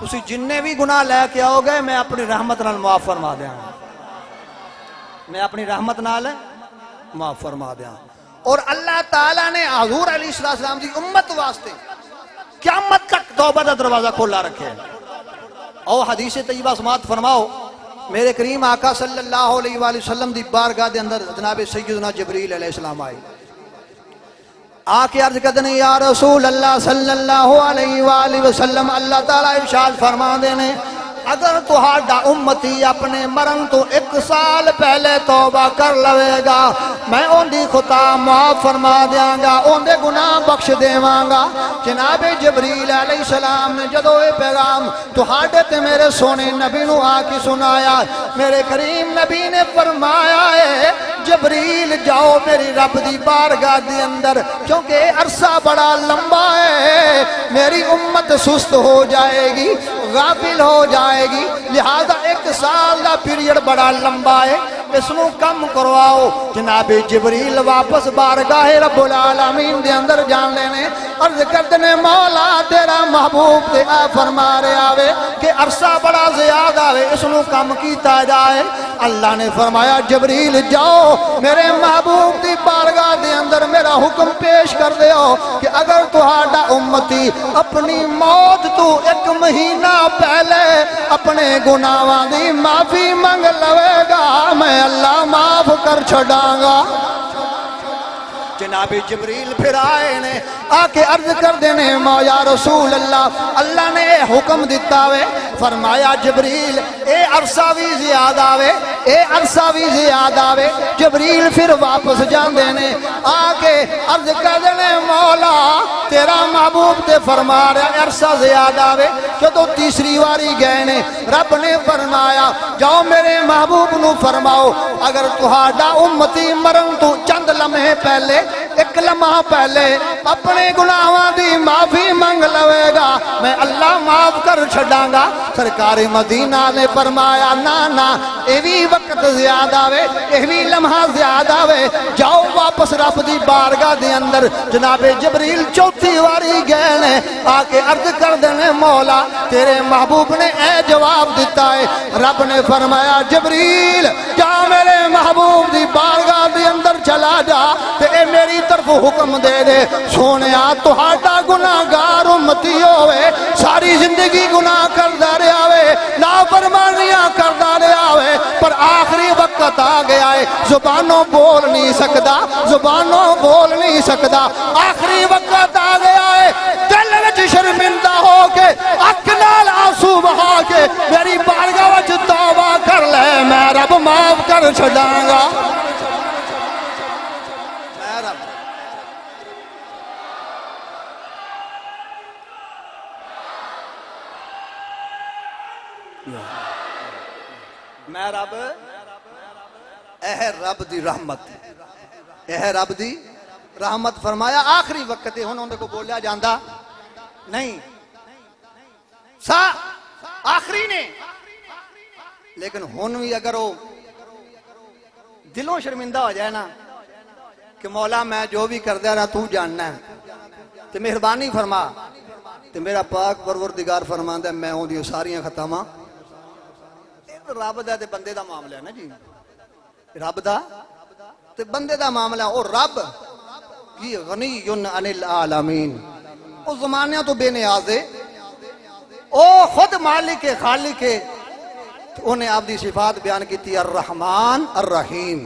तुसी जिन्ने भी गुनाह लैके आओगे मैं अपनी रहमत नाल माफ फरमा देंगा, मैं अपनी रहमत नाल माफ फरमा दें। और अल्लाह ताला ने हजूर अलैहिस्सलाम की उम्मत वास्ते क़यामत तक तौबा का दरवाजा खोला रखे। और हदीस तय्यबा समात फरमाओ, मेरे करीम आका सल्लल्लाहु अलैहि वसल्लम दी बारगाह दे अंदर जनाब सैयदना जिब्रील अलैहिस्सलाम आए, आके अर्ज करते हैं या रसूल अल्लाह सल्लल्लाहु अलैहि वसल्लम, अल्लाह ताला इरशाद फरमाते ने अगर तुहाडा उम्मती अपने मरण तो 1 साल पहले तौबा कर लवेगा मैं उनकी खुता माफ फरमा देंगा, उनके गुनाह बख्श देवांगा। जनाब जिब्रील अलैहिस्सलाम ने जदों ये पैगाम तुहाडे ते मेरे सोने नबी नूं आके सुनाया, मेरे करीम नबी ने फरमाया है जिब्रील जाओ मेरी रब दी बारगाह दे अंदर, क्योंकि अरसा बड़ा लंबा है, मेरी उम्मत सुस्त हो जाएगी, गाफिल हो जाएगी, लिहाजा 1 साल का पीरियड बड़ा लंबा है, इसनू कम करवाओ। जनाबे जिब्रील वापस बारगाह रब्बुल आलमीन दे अंदर जान लेने, अर्ज करते ने मौला तेरा महबूब ते आ फरमा रहा वे कि अरसा बड़ा ज्यादा है, इसनू कम कीता जाए। अल्लाह ने फरमाया जिब्रील जाओ मेरे महबूब की बारगाह दे अंदर मेरा हुक्म पेश कर दो कि अगर तुहाडा उम्मती अपनी मौत तो 1 महीना पहले अपने गुनाहां दी माफी मंग लवेगा मैं अल्लाह माफ कर छड़ांगा। जनाबे जिब्रील फिर आए ने आके अर्ज कर देने या रसूल अल्लाह, अल्लाह ने हुक्म दिता वे, फरमाया जिब्रील ए अरसा भी ज्यादा आवे, ए अरसा भी ज्यादा आवे। जिब्रील फिर वापस जाते ने आके अर्ज कर देने मौला तेरा महबूब ते फरमा रहा अरसा ज्यादा आवे। जदों तीसरी बारी गए ने रब ने फरमाया जाओ मेरे महबूब नू फरमाओ अगर तुहाडा उम्मती मरण तो चंद लम्हे पहले 1 लम्हा पहले अपने गुनाहां दी माफी मंग लवेगा मैं अल्लाह माफ कर छड़ांगा। सरकार मदीना ने फरमाया ना ना ये भी वक्त ज्यादा आवे, ये भी लम्हा ज्यादा आवे, जाओ वापस रब दी बारगाह दे अंदर। जनाबे जिब्रील चौथी बारी गए ने आके अर्ज कर देने मौला तेरे महबूब ने ए जवाब दिता है, रब ने फरमाया जिब्रील जा मेरे महबूब दी बारगाह दे अंदर चला जा ते मेरी तरफ हुक्म दे दे सोनिया तुहाडा गुनाहगार उम्मती होवे, सारी जिंदगी गुनाह करदा रहा वे, नाफरमानियां करदा रहा वे, पर आखिरी वक्त आ गया है जुबानों बोल नहीं सकता, जुबानों बोल नहीं सकता, आखिरी वक्त आ गया है दिल विच शर्मिंदा हो के अख नाल आंसू बहा के मेरी बारगाह विच तौबा कर ले मैं रब माफ कर छड़ांगा। मैं रब एह रब दी रहमत, एह रब दी रहमत फरमाया आखिरी वक्त हुण उन्हें को बोलिया जाता नहीं सा आखिरी ने, लेकिन हुण भी अगर वो दिलों शर्मिंदा हो जाए ना कि मौला मैं जो भी करदा रहा तू जानना है तो मेहरबानी फरमा, तो मेरा पाक परवरदिगार फरमांदा मैं उहदियां सारियां खतावां रब दा ते बंदे दा मामला है ना जी, रब दा ते बंदे दा मामला। और रब की गनीयुन अनिल आलमीन, उस जमाने तो बेनियाज है, ओ खुद मालिक है खालिक है, तो उन्हें आपकी सिफात बयान की थी अर्रहमान अर्रहीम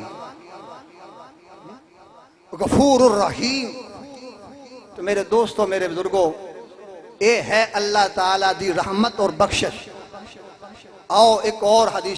गफूर रहीम। तो मेरे दोस्तों मेरे बुजुर्गों ये है अल्लाह ताला दी रहमत और बख्शिश। आओ एक और हदीस